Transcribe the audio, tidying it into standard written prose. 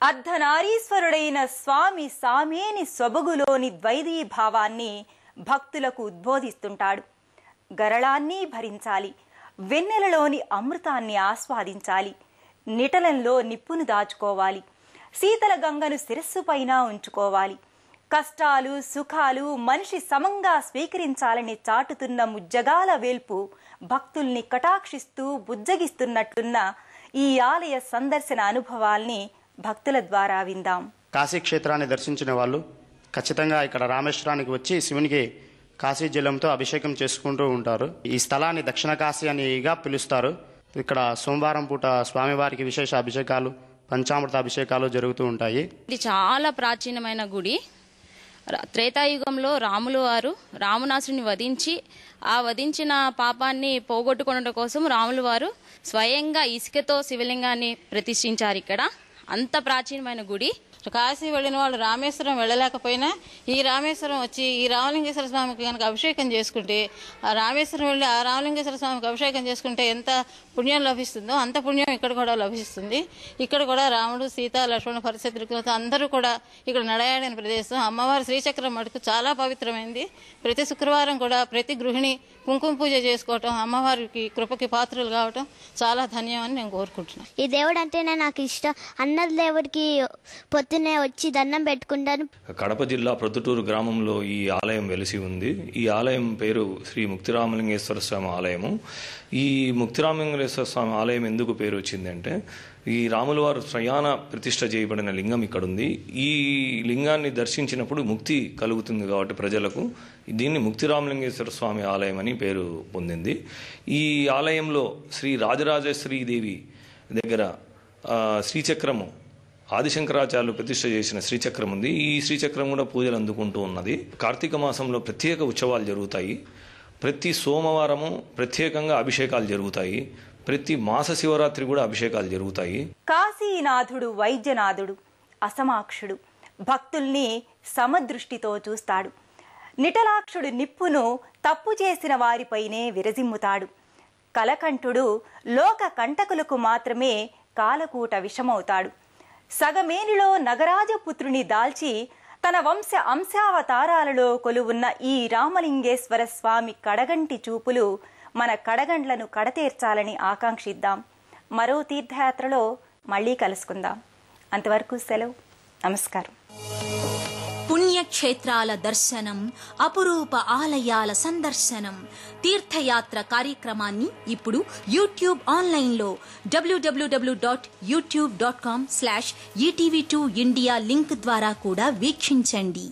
అర్ధనారీశ్వరుడైన స్వామి సామేని సొబగులోని ద్వైతీభావాన్ని భక్తులకు ఉద్బోధిస్తుంటాడు. గరళాన్ని భరించాలి, వెన్నెలలోని అమృతాన్ని ఆస్వాదించాలి, నిటలంలో నిప్పును దాచుకోవాలి, శీతల గంగను శిరస్సు పైన ఉంచుకోవాలి, కష్టాలు సుఖాలు మనిషి సమంగా స్వీకరించాలని చాటుతున్న ముజ్జగాల వేల్పు భక్తుల్ని కటాక్షిస్తూ బుజ్జగిస్తున్నట్టున్న ఈ ఆలయ సందర్శన అనుభవాల్ని భక్తుల ద్వారా విందాం. కాశీ క్షేత్రాన్ని దర్శించిన వాళ్ళు ఖచ్చితంగా ఇక్కడ రామేశ్వరానికి వచ్చి శివునికి కాశీ జలంతో అభిషేకం చేసుకుంటూ ఉంటారు. ఈ స్థలాన్ని దక్షిణ కాశీ అనిగా పిలుస్తారు. ఇక్కడ సోమవారం పూట స్వామివారికి విశేష అభిషేకాలు, పంచామృత అభిషేకాలు జరుగుతూ ఉంటాయి. ఇది చాలా ప్రాచీనమైన గుడి. త్రేతాయుగంలో రాములు వారు రావణాసుని వధించి ఆ వధించిన పాపాన్ని పోగొట్టుకోవడం కోసం రాములు వారు స్వయంగా ఇసుకతో శివలింగాన్ని ప్రతిష్ఠించారు. ఇక్కడ అంత ప్రాచీనమైన గుడి. కాశీ వెళ్ళిన వాళ్ళు రామేశ్వరం వెళ్ళలేకపోయినా ఈ రామేశ్వరం వచ్చి ఈ రామలింగేశ్వర స్వామికి కనుక అభిషేకం చేసుకుంటే, ఆ రామేశ్వరం వెళ్ళి ఆ రామలింగేశ్వర స్వామికి అభిషేకం చేసుకుంటే ఎంత పుణ్యం లభిస్తుందో అంత పుణ్యం ఇక్కడ కూడా లభిస్తుంది. ఇక్కడ కూడా రాముడు, సీత, లక్ష్మణ, భరత అందరూ కూడా ఇక్కడ నడయాడిన ప్రదేశం. అమ్మవారి శ్రీచక్రం మటుకు చాలా పవిత్రమైంది. ప్రతి శుక్రవారం కూడా ప్రతి గృహిణి కుంకుమ పూజ చేసుకోవటం, అమ్మవారికి కృపకి పాత్రలు కావటం చాలా ధన్యమని నేను కోరుకుంటున్నాను. ఈ దేవుడు అంటేనే నాకు ఇష్టం. అన్నది దేవుడికి పొద్దున్నే వచ్చి దండం పెట్టుకుంటాను. కడప జిల్లా ప్రొద్దుటూరు గ్రామంలో ఈ ఆలయం వెలిసి ఉంది. ఈ ఆలయం పేరు శ్రీ ముక్తిరామలింగేశ్వర స్వామి ఆలయము. ఈ ముక్తిరామలింగేశ్వర స్వామి ఆలయం ఎందుకు పేరు వచ్చిందంటే, ఈ రాముల వారు స్వయాన ప్రతిష్ఠ చేయబడిన లింగం ఇక్కడ ఉంది. ఈ లింగాన్ని దర్శించినప్పుడు ముక్తి కలుగుతుంది కాబట్టి ప్రజలకు దీన్ని ముక్తిరామలింగేశ్వర స్వామి ఆలయం అని పేరు పొందింది. ఈ ఆలయంలో శ్రీ రాజరాజేశ్వరీదేవి దగ్గర శ్రీచక్రము ఆదిశంకరాచార్యులు ప్రతిష్ఠ చేసిన శ్రీచక్రం ఉంది. ఈ శ్రీచక్రం కూడా పూజలు అందుకుంటూ ఉన్నది. కార్తీక మాసంలో ప్రత్యేక ఉత్సవాలు జరుగుతాయి. ప్రతి సోమవారము ప్రత్యేకంగా అభిషేకాలు జరుగుతాయి. ప్రతి మాస శివరాత్రి కూడా అభిషేకాలు జరుగుతాయి. కాశీనాథుడు వైద్యనాథుడు, అసమాక్షుడు, భక్తుల్ని సమదృష్టితో చూస్తాడు. నిటలాక్షుడు నిప్పును తప్పు చేసిన వారిపైనే విరజిమ్ముతాడు. కలకంఠుడు లోక కంటకులకు మాత్రమే కాలకూట విషమవుతాడు. సగమేనిలో నగరాజపుత్రుని దాల్చి తన వంశ అంశావతారాలలో కొలువున్న ఈ రామలింగేశ్వర స్వామి కడగంటి చూపులు మన కడగండ్లను కడతీర్చాలని ఆకాంక్షిద్దాం. మరో తీర్థయాత్రలో మళ్ళీ కలుసుకుందాం. అంతవరకు సెలవు. నమస్కారం. పుణ్యక్షేత్రాల దర్శనం, అపురూప ఆలయాల సందర్శనం, తీర్థయాత్ర కార్యక్రమాన్ని ఇప్పుడు యూట్యూబ్ ఆన్లైన్లో www.youtube.com/etv2india లింక్ ద్వారా కూడా వీక్షించండి.